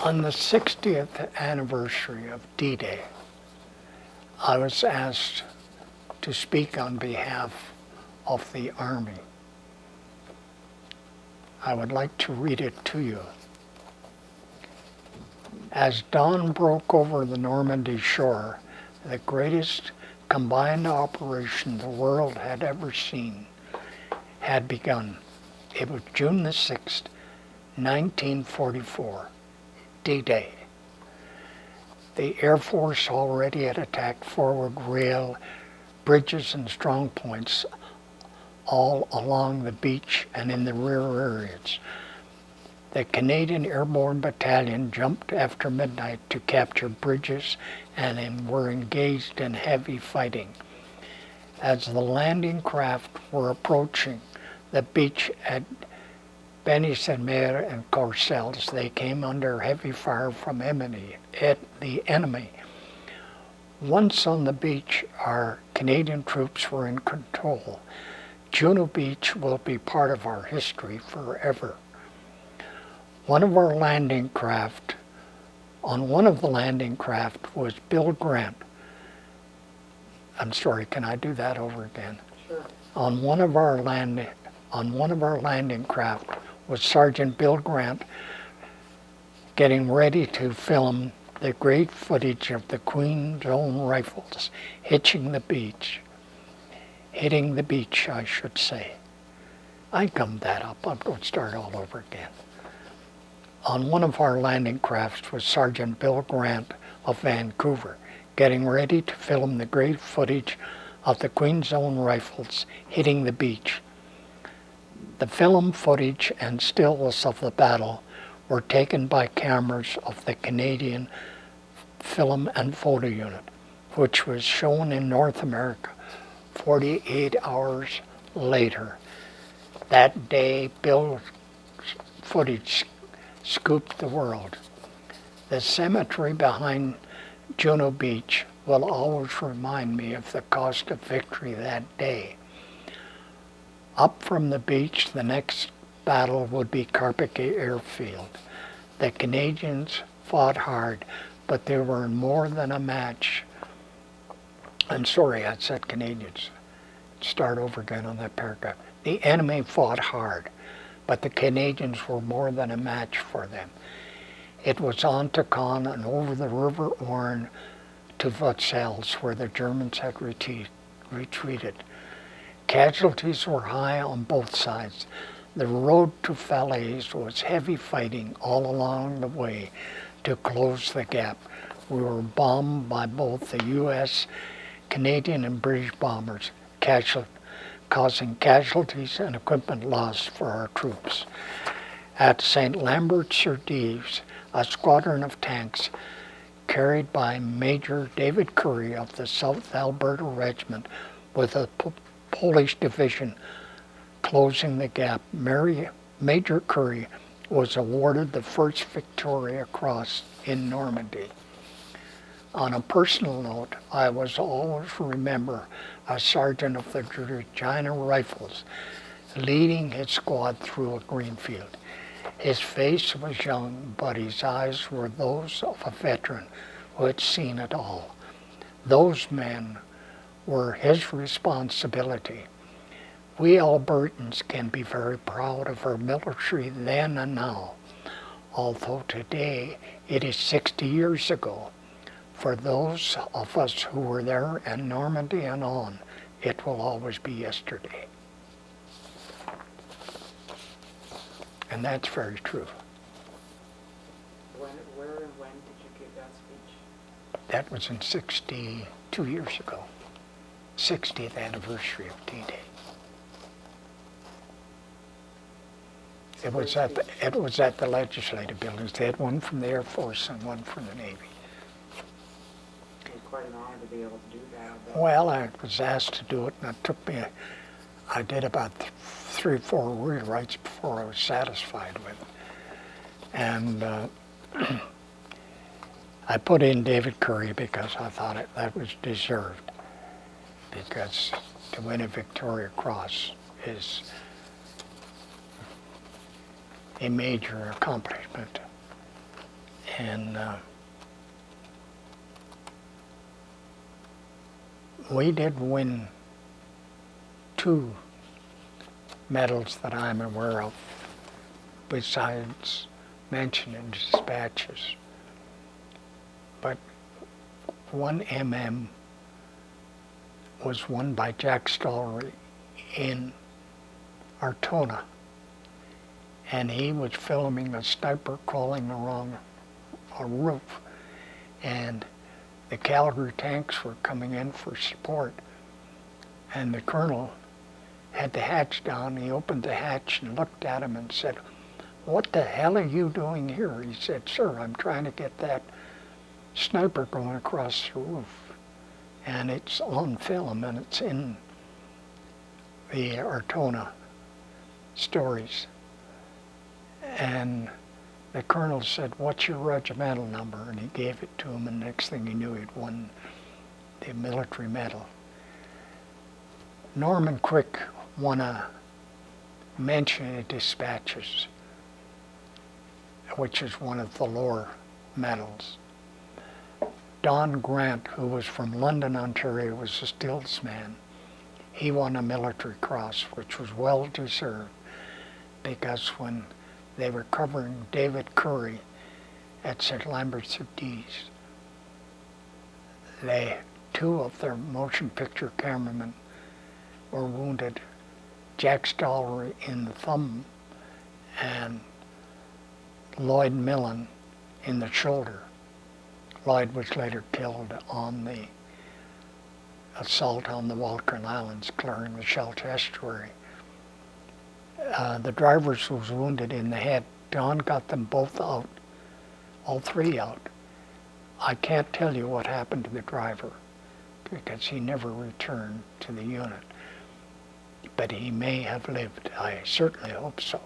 On the 60th anniversary of D-Day, I was asked to speak on behalf of the Army. I would like to read it to you. As dawn broke over the Normandy shore, the greatest combined operation the world had ever seen had begun. It was June the 6th, 1944, D-Day. The Air Force already had attacked forward rail, bridges, and strong points all along the beach and in the rear areas. The Canadian Airborne Battalion jumped after midnight to capture bridges and were engaged in heavy fighting. As the landing craft were approaching the beach at Benny-Saint-Mer and Courcelles, they came under heavy fire from the enemy. Once on the beach, our Canadian troops were in control. Juno Beach will be part of our history forever. On one of the landing craft was Bill Grant. I'm sorry, can I do that over again? Sure. On one of our landing craft was Sergeant Bill Grant getting ready to film the great footage of the Queen's Own Rifles hitting the beach, I should say. I gummed that up. I'm going to start all over again. On one of our landing crafts was Sergeant Bill Grant of Vancouver, getting ready to film the great footage of the Queen's Own Rifles hitting the beach. The film footage and stills of the battle were taken by cameras of the Canadian Film and Photo Unit, which was shown in North America 48 hours later. That day, Bill's footage scooped the world. The cemetery behind Juno Beach will always remind me of the cost of victory that day. Up from the beach, the next battle would be Carpiquet Airfield. The Canadians fought hard, but they were more than a match. I'm sorry, I said Canadians. Start over again on that paragraph. The enemy fought hard, but the Canadians were more than a match for them. It was on to Caen and over the River Orne to Courcelles, where the Germans had retreated. Casualties were high on both sides. The road to Falaise was heavy fighting all along the way to close the gap. We were bombed by both the U.S., Canadian, and British bombers, causing casualties and equipment loss for our troops. At St. Lambert-sur-Dives, a squadron of tanks carried by Major David Curry of the South Alberta Regiment with a Polish division closing the gap. Major Curry was awarded the first Victoria Cross in Normandy. On a personal note, I was always remember a sergeant of the Regina Rifles leading his squad through a green field. His face was young, but his eyes were those of a veteran who had seen it all. Those men were his responsibility. We Albertans can be very proud of our military then and now, although today it is 60 years ago. For those of us who were there in Normandy and on, it will always be yesterday. And that's very true. Where and when did you give that speech? That was in 62 years ago, 60th anniversary of D-Day. It was at the legislative buildings. They had one from the Air Force and one from the Navy. It was quite an honor to be able to do that. Well, I was asked to do it, and it took me, I did about 3 or 4 rewrites before I was satisfied with it. And I put in David Curry because I thought that was deserved. Because to win a Victoria Cross is a major accomplishment. And we did win 2 medals that I'm aware of, besides mentioned in dispatches. But 1 MM was won by Jack Stollery in Artona, and he was filming a sniper crawling along a roof, and the Calgary tanks were coming in for support, and the colonel had the hatch down. He opened the hatch and looked at him and said, "What the hell are you doing here?" He said, "Sir, I'm trying to get that sniper going across the roof." And it's on film, and it's in the Artona stories. And the colonel said, "What's your regimental number?" And he gave it to him, and next thing he knew, he'd won the military medal. Norman Quick won a mention in dispatches, which is one of the lower medals. Don Grant, who was from London, Ontario, was a stills man. He won a military cross, which was well deserved, because when they were covering David Curry at St. Lambert-sur-Dise, 2 of their motion picture cameramen were wounded. Jack Stollery in the thumb and Lloyd Millen in the shoulder. Lloyd was later killed on the assault on the Walcheren Islands, clearing the Scheldt estuary. The driver was wounded in the head. Don got them both out, all 3 out. I can't tell you what happened to the driver, because he never returned to the unit. But he may have lived. I certainly hope so.